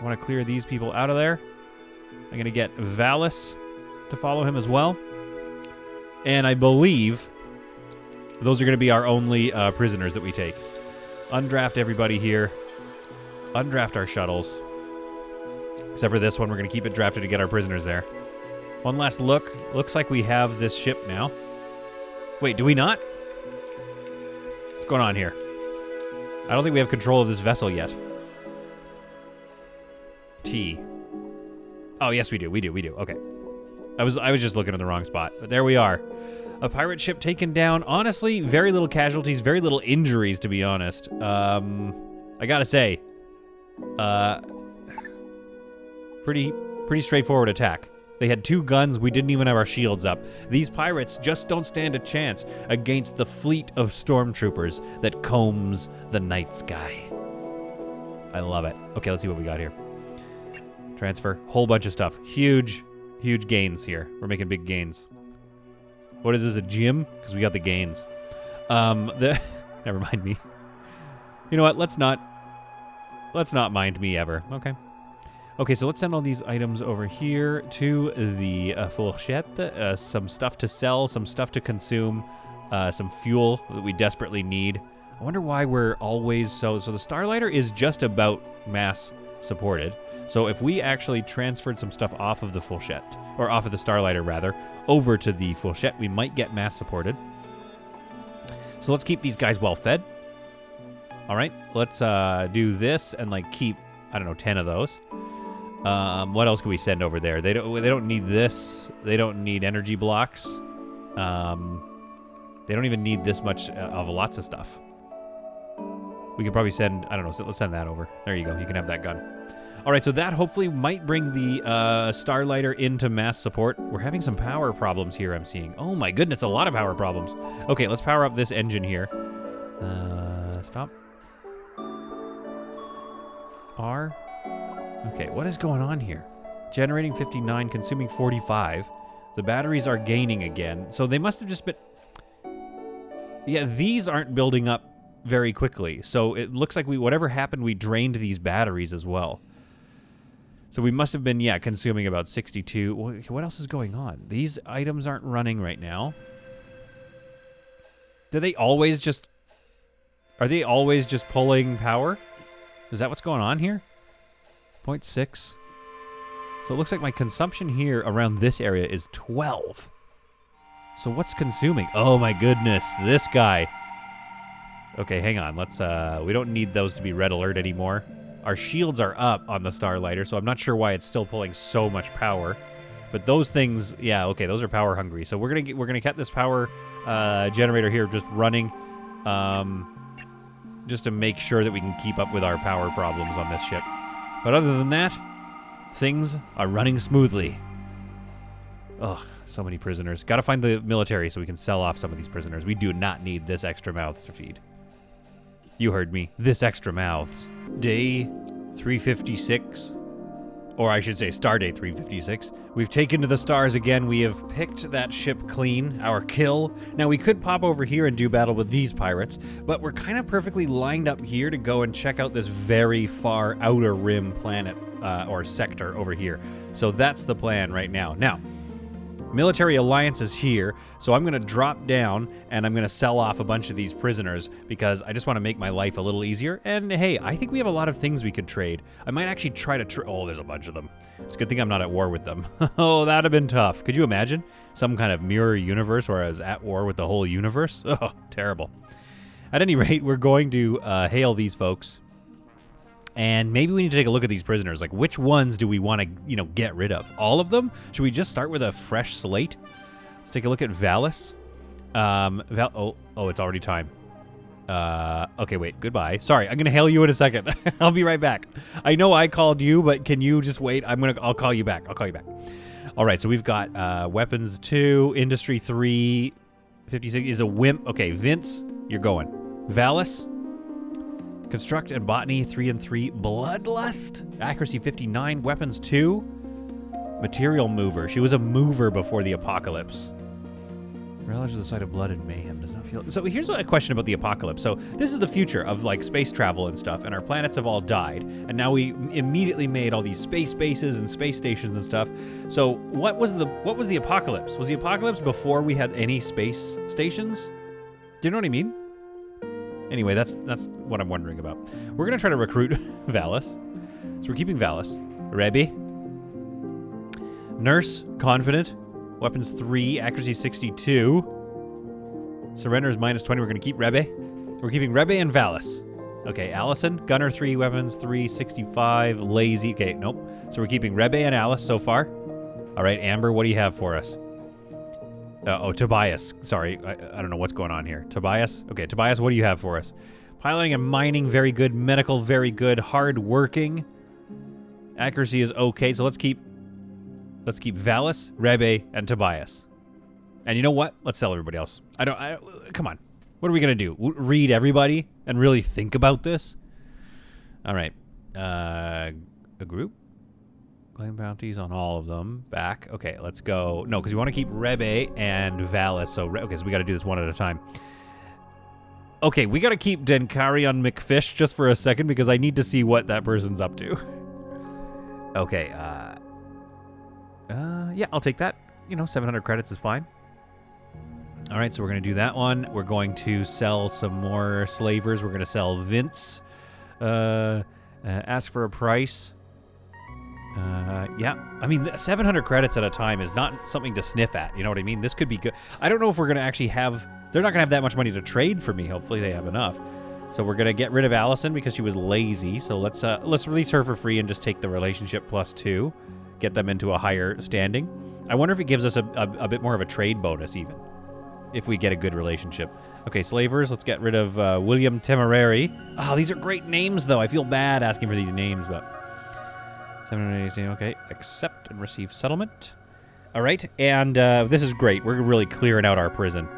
I want to clear these people out of there. I'm going to get Valis to follow him as well. And I believe those are going to be our only prisoners that we take. Undraft everybody here. Undraft our shuttles. Except for this one, we're going to keep it drafted to get our prisoners there. One last look. Looks like we have this ship now. Wait, do we not? What's going on here? I don't think we have control of this vessel yet. T. Oh, yes, we do. We do. Okay. I was just looking in the wrong spot. But there we are. A pirate ship taken down. Honestly, very little casualties, very little injuries, to be honest. I gotta say, pretty straightforward attack. They had 2 guns. We didn't even have our shields up. These pirates just don't stand a chance against the fleet of stormtroopers that combs the night sky. I love it. Okay, let's see what we got here. Transfer. Whole bunch of stuff. Huge gains here. We're making big gains. What is this, a gym? Because we got the gains. Never mind me. You know what? Let's not mind me ever. Okay, so let's send all these items over here to the fourchette. Some stuff to sell, some stuff to consume, some fuel that we desperately need. I wonder why we're always so the Starlighter is just about mass supported. So if we actually transferred some stuff off of the fourchette, or off of the Starlighter rather, over to the fourchette, we might get mass supported. So let's keep these guys well fed. All right, let's do this and like keep, I don't know, 10 of those. What else can we send over there? They don't need this. They don't need energy blocks. They don't even need this much of lots of stuff. We could probably send, I don't know, so let's send that over. There you go. You can have that gun. All right, so that hopefully might bring the Starlighter into mass support. We're having some power problems here, I'm seeing. Oh my goodness, a lot of power problems. Okay, let's power up this engine here. Stop. R. Okay, what is going on here? Generating 59, consuming 45. The batteries are gaining again. So they must have just been... Yeah, these aren't building up very quickly. So it looks like whatever happened, we drained these batteries as well. So we must have been, yeah, consuming about 62. What else is going on? These items aren't running right now. Do they always just... Are they always just pulling power? Is that what's going on here? 0.6. So it looks like my consumption here around this area is 12. So what's consuming? Oh my goodness, this guy. Okay, hang on. Let's, we don't need those to be red alert anymore. Our shields are up on the Starlighter, so I'm not sure why it's still pulling so much power. But those things, yeah, okay, those are power hungry. So we're gonna get this power generator here just running, just to make sure that we can keep up with our power problems on this ship. But other than that, things are running smoothly. Ugh, so many prisoners. Gotta find the military so we can sell off some of these prisoners. We do not need this extra mouths to feed. You heard me. This extra mouths. Day 356. Or I should say Stardate 356. We've taken to the stars again. We have picked that ship clean, our kill. Now, we could pop over here and do battle with these pirates, but we're kind of perfectly lined up here to go and check out this very far outer rim planet, or sector over here. So that's the plan right now. Now, military alliance is here, so I'm going to drop down and I'm going to sell off a bunch of these prisoners because I just want to make my life a little easier. And hey, I think we have a lot of things we could trade. I might actually try to oh, there's a bunch of them. It's a good thing I'm not at war with them. Oh, that'd have been tough. Could you imagine? Some kind of mirror universe where I was at war with the whole universe? Oh, terrible. At any rate, we're going to hail these folks. And maybe we need to take a look at these prisoners. Like, which ones do we want to, get rid of? All of them? Should we just start with a fresh slate? Let's take a look at Valis. Oh, it's already time. Okay, wait. Goodbye. Sorry, I'm gonna hail you in a second. I'll be right back. I know I called you, but can you just wait? I'll call you back. All right, so we've got weapons 2, industry 3, 56 is a wimp. Okay, Vince, you're going. Valis. Construct and Botany, 3 and 3. Bloodlust, accuracy 59. Weapons 2. Material mover. She was a mover before the apocalypse. Relish of the sight of blood and mayhem. Does not So here's a question about the apocalypse. So this is the future of like space travel and stuff, and our planets have all died, and now we immediately made all these space bases and space stations and stuff. So what was the apocalypse? Was the apocalypse before we had any space stations? Do you know what I mean? Anyway, that's what I'm wondering about. We're gonna try to recruit Valis. So we're keeping Valis. Rebbe. Nurse, confident. Weapons 3, accuracy 62. Surrender is -20. We're going to keep Rebbe. We're keeping Rebbe and Valis. Okay, Allison. Gunner 3, weapons 3, 65. Lazy. Okay, nope. So we're keeping Rebbe and Alice so far. All right, Amber, what do you have for us? Tobias. Sorry, I don't know what's going on here. Tobias. Okay, Tobias, what do you have for us? Piloting and mining, very good. Medical, very good. Hard working. Accuracy is okay. So let's keep Valis, Rebbe, and Tobias. And you know what? Let's sell everybody else. Come on. What are we going to do? Read everybody and really think about this? All right. A group. Claim bounties on all of them. Back. Okay, let's go. No, because we want to keep Rebbe and Valis. So we got to do this one at a time. Okay, we got to keep Denkarion McFish just for a second because I need to see what that person's up to. Okay. Yeah, I'll take that. 700 credits is fine. All right, so we're going to do that one. We're going to sell some more slavers. We're going to sell Vince. Ask for a price. Yeah, I mean, 700 credits at a time is not something to sniff at. You know what I mean? This could be good. I don't know if we're going to actually have... They're not going to have that much money to trade for me. Hopefully they have enough. So we're going to get rid of Allison because she was lazy. So let's release her for free and just take the relationship +2. Get them into a higher standing. I wonder if it gives us a bit more of a trade bonus even. If we get a good relationship. Okay, slavers, let's get rid of William Temerary. Oh, these are great names, though. I feel bad asking for these names, but... 780, okay. Accept and receive settlement. All right, and this is great. We're really clearing out our prison.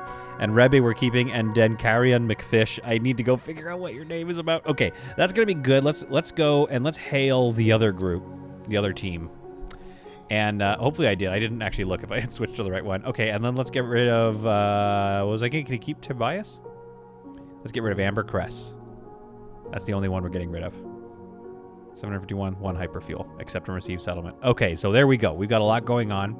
And Rebbe we're keeping, and Denkarion McFish. I need to go figure out what your name is about. Okay, that's going to be good. Let's go and let's hail the other group, the other team. And hopefully I did. I didn't actually look if I had switched to the right one. Okay, and then let's get rid of... what was I going to keep Tobias? Let's get rid of Amber Cress. That's the only one we're getting rid of. 751, 1 hyperfuel. Accept and receive settlement. Okay, so there we go. We've got a lot going on.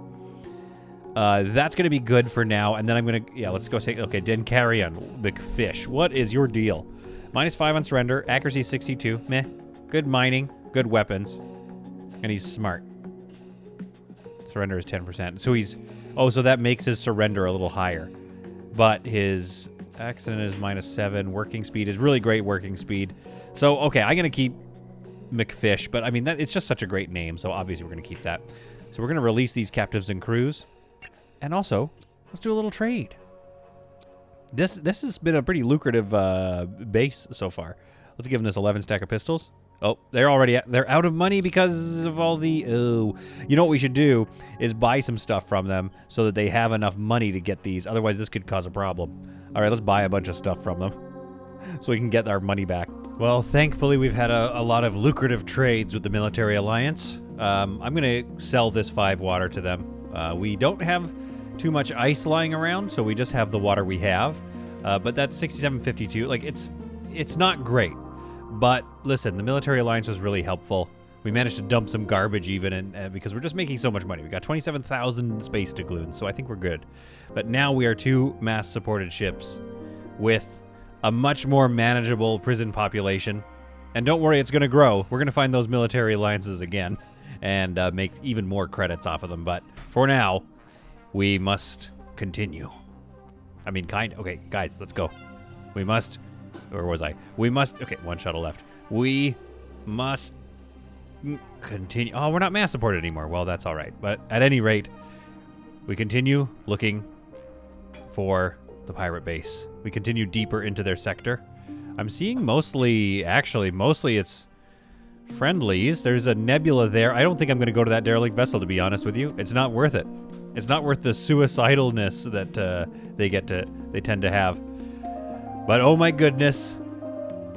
That's going to be good for now. And then I'm going to... Yeah, let's go say... Okay, Denkarion McFish. What is your deal? -5 on surrender. Accuracy 62. Meh. Good mining. Good weapons. And he's smart. Surrender is 10%. So he's... Oh, so that makes his surrender a little higher. But his accident is -7. Working speed is really great working speed. So, okay, I'm going to keep McFish. But, I mean, it's just such a great name. So, obviously, we're going to keep that. So, we're going to release these captives and crews. And also, let's do a little trade. This has been a pretty lucrative base so far. Let's give them this 11 stack of pistols. Oh, they're out of money because of all the... Oh, you know what we should do is buy some stuff from them so that they have enough money to get these. Otherwise, this could cause a problem. All right, let's buy a bunch of stuff from them so we can get our money back. Well, thankfully, we've had a lot of lucrative trades with the military alliance. I'm going to sell this 5 water to them. We don't have too much ice lying around, so we just have the water we have. But that's 67.52. Like, it's not great. But listen, the military alliance was really helpful. We managed to dump some garbage even, and because we're just making so much money. We got 27,000 space doubloons, so I think we're good. But now we are 2 mass-supported ships with a much more manageable prison population. And don't worry, it's going to grow. We're going to find those military alliances again and make even more credits off of them. But for now, we must continue. I mean, okay, guys, let's go. We must... Or was I? We must... Okay, 1 shuttle left. We must continue... Oh, we're not mass supported anymore. Well, that's all right. But at any rate, we continue looking for the pirate base. We continue deeper into their sector. I'm seeing mostly it's friendlies. There's a nebula there. I don't think I'm going to go to that derelict vessel, to be honest with you. It's not worth it. It's not worth the suicidalness that they tend to have. But oh my goodness,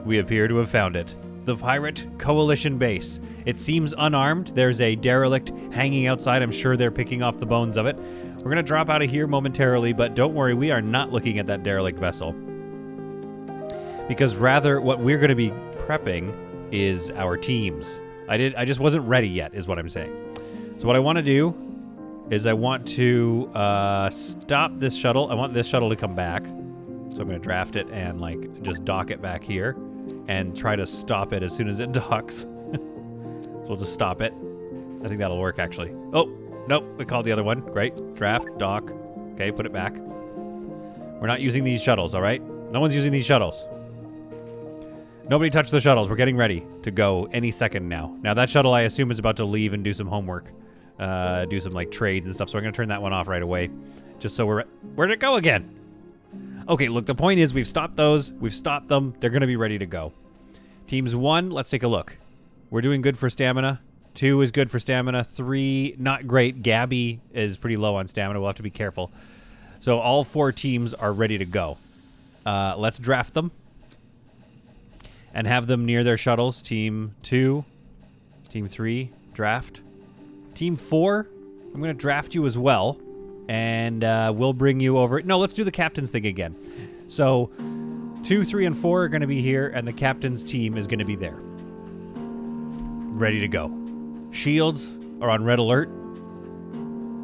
we appear to have found it. the pirate coalition base. It seems unarmed. There's a derelict hanging outside. I'm sure they're picking off the bones of it. We're going to drop out of here momentarily, but don't worry, we are not looking at that derelict vessel. Because rather, what we're going to be prepping is our teams. I just wasn't ready yet, is what I'm saying. So what I want to do is I want to stop this shuttle. I want this shuttle to come back. So I'm going to draft it and like just dock it back here and try to stop it as soon as it docks. So we'll just stop it. I think that'll work actually. Oh, nope, we called the other one. Great. Draft, dock. Okay, put it back. We're not using these shuttles, all right? No one's using these shuttles. Nobody touch the shuttles. We're getting ready to go any second now. Now that shuttle I assume is about to leave and do some homework. Do some like trades and stuff. So I'm going to turn that one off right away. Just so where'd it go again? Okay, look, the point is we've stopped those. We've stopped them. They're going to be ready to go. Teams 1, let's take a look. We're doing good for stamina. 2 is good for stamina. 3, not great. Gabby is pretty low on stamina. We'll have to be careful. So all 4 teams are ready to go. Let's draft them and have them near their shuttles. Team 2, Team 3, draft. Team 4, I'm going to draft you as well. And we'll bring you over. No, let's do the captain's thing again. So 2, 3, and 4 are going to be here, and the captain's team is going to be there. Ready to go. Shields are on red alert.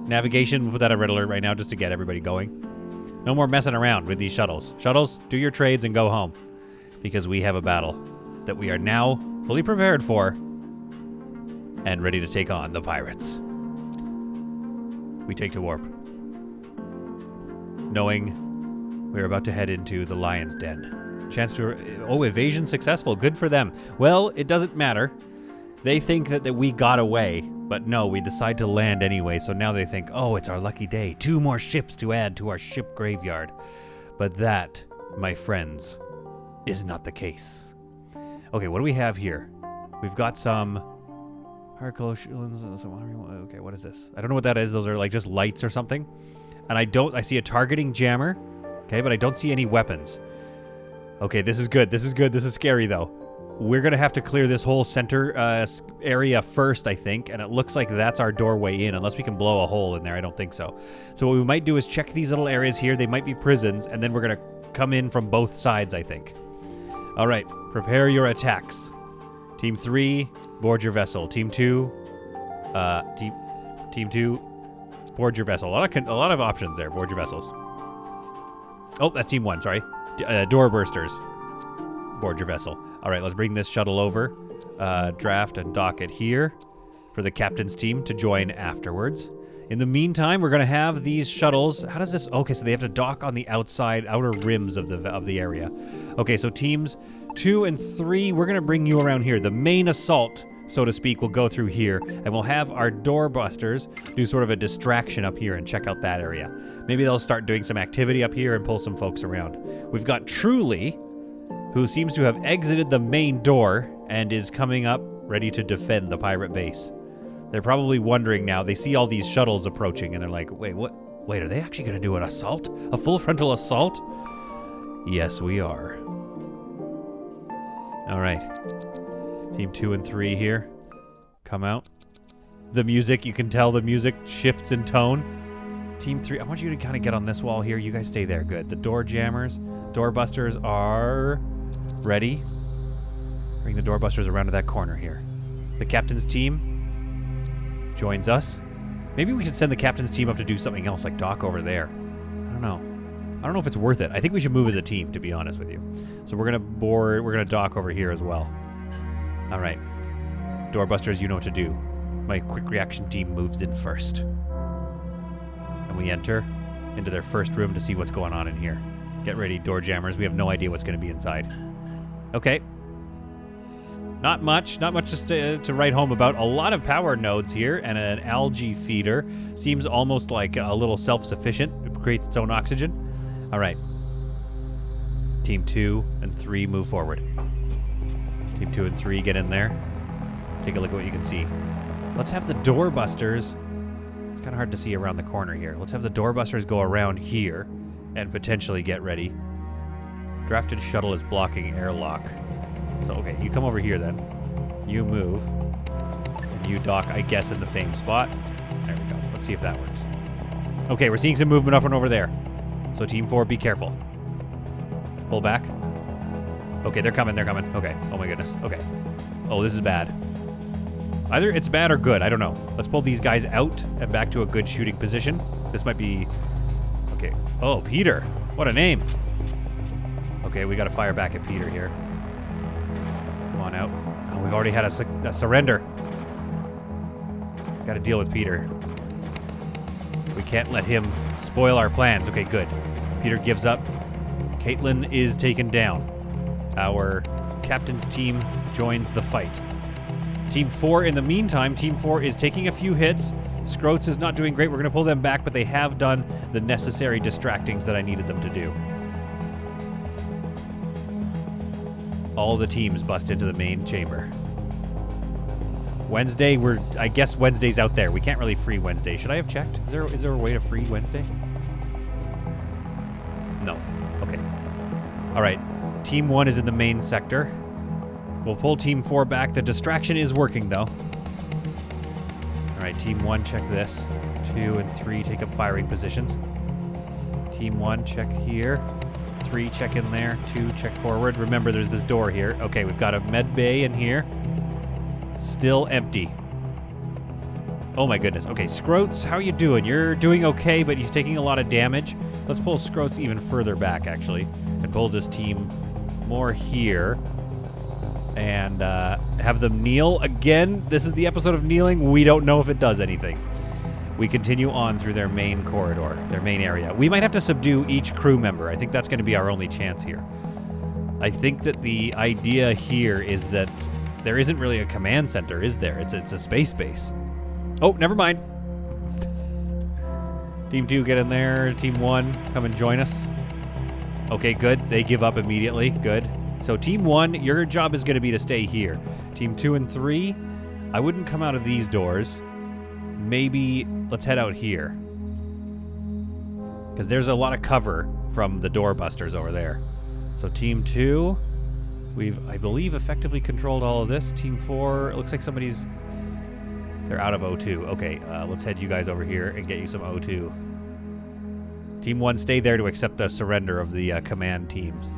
Navigation, we'll put that on red alert right now just to get everybody going. No more messing around with these shuttles. Shuttles, do your trades and go home. Because we have a battle that we are now fully prepared for and ready to take on the pirates. We take to warp, knowing we're about to head into the lion's den. Chance to... Oh, evasion successful. Good for them. Well, it doesn't matter. They think that we got away, but no, we decide to land anyway, so now they think, oh, it's our lucky day. 2 more ships to add to our ship graveyard. But that, my friends, is not the case. Okay, what do we have here? We've got some... Okay, what is this? I don't know what that is. Those are like just lights or something. And I see a targeting jammer. Okay, but I don't see any weapons. Okay, this is good. This is good. This is scary, though. We're going to have to clear this whole center area first, I think. And it looks like that's our doorway in, unless we can blow a hole in there. I don't think so. So what we might do is check these little areas here. They might be prisons. And then we're going to come in from both sides, I think. All right, prepare your attacks. Team 3, board your vessel. Team 2, Team 2, board your vessel. A lot of options there. Board your vessels. Oh, that's Team 1. Sorry, door bursters. Board your vessel. All right, let's bring this shuttle over. Draft and dock it here for the captain's team to join afterwards. In the meantime, we're gonna have these shuttles. How does this? Okay, so they have to dock on the outer rims of the area. Okay, so teams 2 and 3, we're gonna bring you around here. The main assault, so to speak, will go through here, and we'll have our doorbusters do sort of a distraction up here and check out that area. Maybe they'll start doing some activity up here and pull some folks around. We've got Truly, who seems to have exited the main door and is coming up ready to defend the pirate base. They're probably wondering now. They see all these shuttles approaching, and they're like, wait, what? Wait, are they actually going to do an assault? A full frontal assault? Yes, we are. All right. Team 2 and 3 here. Come out. The music, you can tell the music shifts in tone. Team 3, I want you to kind of get on this wall here. You guys stay there. Good. The door jammers, doorbusters are ready. Bring the doorbusters around to that corner here. The captain's team joins us. Maybe we should send the captain's team up to do something else, like dock over there. I don't know. I don't know if it's worth it. I think we should move as a team, to be honest with you. So we're gonna dock over here as well. All right. Doorbusters, you know what to do. My quick reaction team moves in first. And we enter into their first room to see what's going on in here. Get ready, door jammers. We have no idea what's going to be inside. Okay. Not much just to write home about. A lot of power nodes here and an algae feeder. Seems almost like a little self-sufficient. It creates its own oxygen. All right. Team 2 and 3 move forward. Team 2 and 3 get in there. Take a look at what you can see. Let's have the doorbusters. It's kind of hard to see around the corner here. Let's have the doorbusters go around here and potentially get ready. Drafted shuttle is blocking airlock. So, okay, you come over here then. You move. And you dock, I guess, in the same spot. There we go. Let's see if that works. Okay, we're seeing some movement up and over there. So Team 4, be careful. Pull back. Okay, they're coming. Okay. Oh my goodness. Okay. Oh, this is bad. Either it's bad or good. I don't know. Let's pull these guys out and back to a good shooting position. This might be... Okay. Oh, Peter. What a name. Okay, we got to fire back at Peter here. Come on out. Oh, we've already had a surrender. Got to deal with Peter. We can't let him spoil our plans. Okay, good. Peter gives up. Caitlin is taken down. Our captain's team joins the fight. Team 4, in the meantime, Team 4 is taking a few hits. Scroats is not doing great. We're going to pull them back, but they have done the necessary distractings that I needed them to do. All the teams bust into the main chamber. Wednesday, I guess Wednesday's out there. We can't really free Wednesday. Should I have checked? Is there a way to free Wednesday? No. Okay. All right. Team 1 is in the main sector. We'll pull Team 4 back. The distraction is working, though. All right, Team 1, check this. 2 and 3 take up firing positions. Team 1, check here. 3, check in there. 2, check forward. Remember, there's this door here. Okay, we've got a med bay in here. Still empty. Oh my goodness. Okay, Scroats, how are you doing? You're doing okay, but he's taking a lot of damage. Let's pull Scroats even further back, actually, and pull this team more here. And have them kneel again. This is the episode of kneeling. We don't know if it does anything. We continue on through their main corridor, their main area. We might have to subdue each crew member. I think that's going to be our only chance here. I think that the idea here is that there isn't really a command center, is there? It's a space base. Oh, never mind. Team 2, get in there. Team 1, come and join us. Okay, good. They give up immediately. Good. So Team 1, your job is going to be to stay here. Team 2 and 3, I wouldn't come out of these doors. Maybe let's head out here. Because there's a lot of cover from the doorbusters over there. So Team 2, we've, I believe, effectively controlled all of this. Team 4, it looks like they're out of O2. Okay, let's head you guys over here and get you some O2. Team 1, stay there to accept the surrender of the command teams.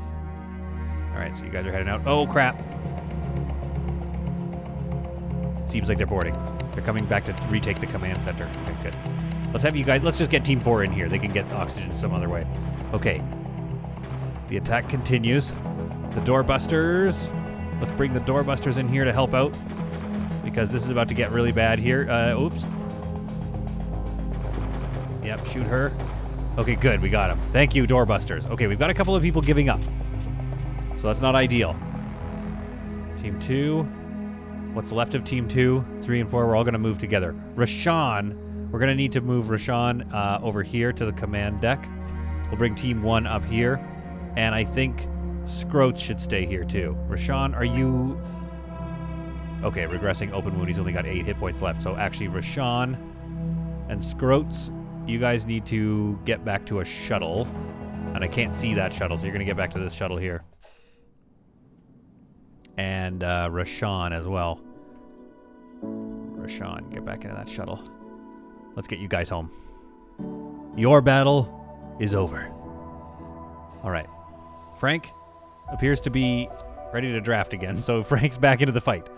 All right, so you guys are heading out. Oh, crap. It seems like they're boarding. They're coming back to retake the command center. Okay, good. Let's just get Team 4 in here. They can get oxygen some other way. Okay. The attack continues. The doorbusters. Let's bring the doorbusters in here to help out, because this is about to get really bad here. Oops. Yep, shoot her. Okay, good. We got him. Thank you, doorbusters. Okay, we've got a couple of people giving up. So that's not ideal. Team 2. What's left of Team 2? 3 and 4, we're all going to move together. Rashawn, we're going to need to move Rashawn over here to the command deck. We'll bring Team 1 up here. And I think Scroats should stay here too. Rashawn, are you... Okay, regressing open wound. He's only got 8 hit points left. So actually, Rashawn and Scroats, you guys need to get back to a shuttle. And I can't see that shuttle, so you're going to get back to this shuttle here. And Rashawn as well. Rashawn, get back into that shuttle. Let's get you guys home. Your battle is over. All right. Frank appears to be ready to draft again, so Frank's back into the fight.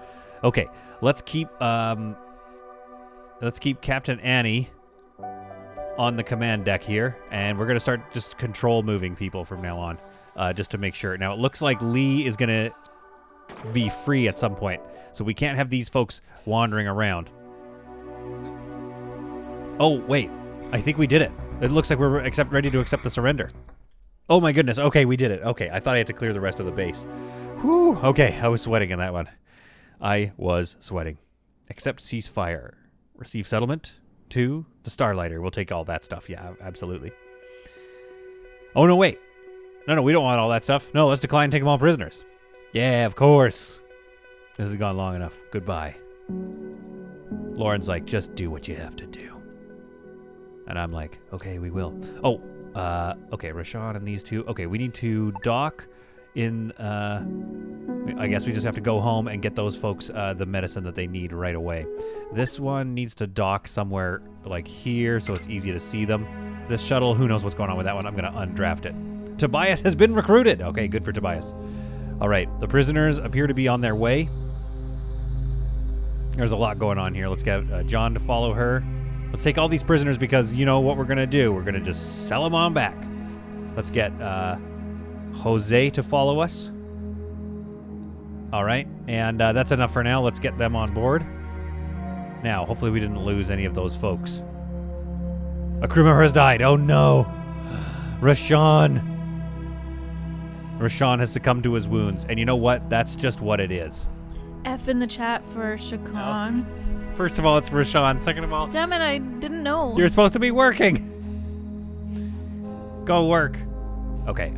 Okay, let's keep Captain Annie on the command deck here, and we're going to start just control moving people from now on, just to make sure. Now, it looks like Lee is going to be free at some point, so we can't have these folks wandering around. Oh, wait. I think we did it. It looks like we're ready to accept the surrender. Oh my goodness. Okay, we did it. Okay, I thought I had to clear the rest of the base. Whew. Okay, I was sweating in that one. I was sweating. Accept ceasefire. Receive settlement to the Starlighter. We'll take all that stuff. Yeah, absolutely. Oh, no, wait. No, we don't want all that stuff. No, let's decline and take them all prisoners. Yeah, of course. This has gone long enough. Goodbye. Lauren's like, just do what you have to do. And I'm like, okay, we will. Oh, okay, Rashawn and these two. Okay, we need to dock I guess we just have to go home and get those folks the medicine that they need right away. This one needs to dock somewhere like here so it's easy to see them. This shuttle, who knows what's going on with that one. I'm going to undraft it. Tobias has been recruited. Okay, good for Tobias. All right, the prisoners appear to be on their way. There's a lot going on here. Let's get John to follow her. Let's take all these prisoners because you know what we're going to do. We're going to just sell them on back. Let's get Jose to follow us. All right, and that's enough for now. Let's get them on board. Now, hopefully we didn't lose any of those folks. A crew member has died. Oh, no. Rashawn has succumbed to his wounds. And you know what? That's just what it is. F in the chat for Shakan. No. First of all, it's Rashawn. Second of all... Damn it, I didn't know. You're supposed to be working. Go work. Okay,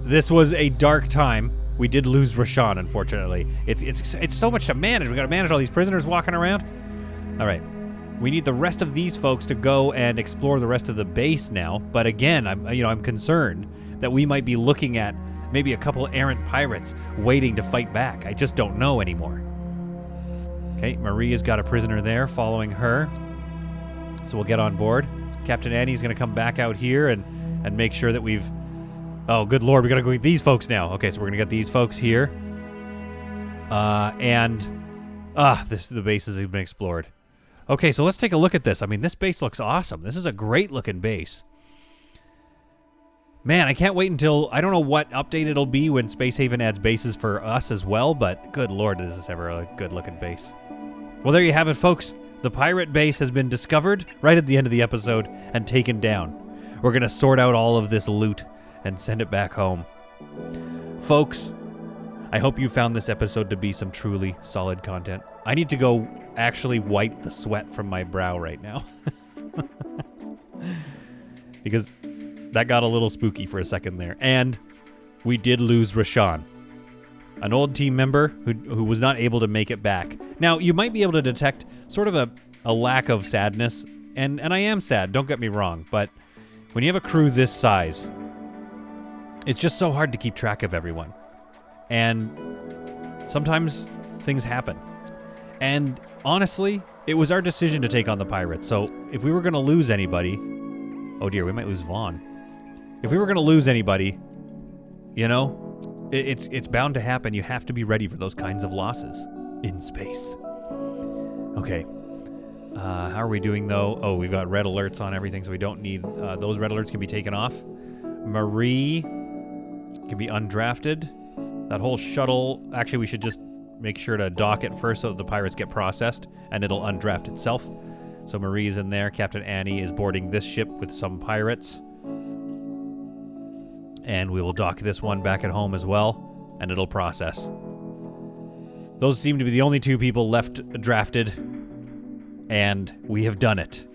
this was a dark time. We did lose Rashawn, unfortunately. It's so much to manage. We got to manage all these prisoners walking around. All right. We need the rest of these folks to go and explore the rest of the base now. But again, I'm concerned that we might be looking at maybe a couple errant pirates waiting to fight back. I just don't know anymore. Okay, Maria's got a prisoner there following her. So we'll get on board. Captain Annie's going to come back out here and make sure that we've... Oh, good Lord, we got to go get these folks now. Okay, so we're going to get these folks here. The bases have been explored. Okay, so let's take a look at this. I mean, this base looks awesome. This is a great-looking base. Man, I can't wait until... I don't know what update it'll be when Space Haven adds bases for us as well, but good Lord, is this ever a good-looking base. Well, there you have it, folks. The pirate base has been discovered right at the end of the episode and taken down. We're going to sort out all of this loot and send it back home. Folks, I hope you found this episode to be some truly solid content. I need to go actually wipe the sweat from my brow right now. Because that got a little spooky for a second there. And we did lose Rashawn, an old team member who was not able to make it back. Now, you might be able to detect sort of a lack of sadness. And I am sad, don't get me wrong. But when you have a crew this size, it's just so hard to keep track of everyone. And sometimes things happen. And honestly, it was our decision to take on the pirates. So if we were going to lose anybody... Oh dear, we might lose Vaughn. If we were going to lose anybody, you know, it's bound to happen. You have to be ready for those kinds of losses in space. Okay. How are we doing, though? Oh, we've got red alerts on everything, so we don't need... those red alerts can be taken off. Marie can be undrafted. That whole shuttle... Actually, we should just make sure to dock it first so that the pirates get processed, and it'll undraft itself. So Marie's in there. Captain Annie is boarding this ship with some pirates. And we will dock this one back at home as well, and it'll process. Those seem to be the only two people left drafted, and we have done it.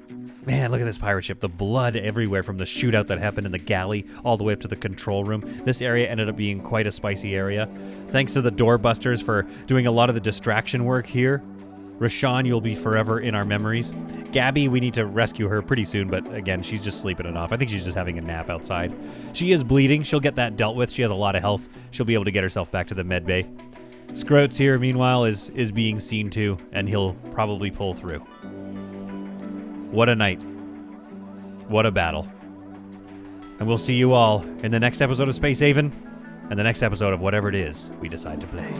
Man, look at this pirate ship. The blood everywhere from the shootout that happened in the galley all the way up to the control room. This area ended up being quite a spicy area. Thanks to the doorbusters for doing a lot of the distraction work here. Rashawn, you'll be forever in our memories. Gabby, we need to rescue her pretty soon, but again, she's just sleeping it off. I think she's just having a nap outside. She is bleeding. She'll get that dealt with. She has a lot of health. She'll be able to get herself back to the med bay. Scroats here, meanwhile, is being seen to, and he'll probably pull through. What a night. What a battle. And we'll see you all in the next episode of Space Haven and the next episode of whatever it is we decide to play.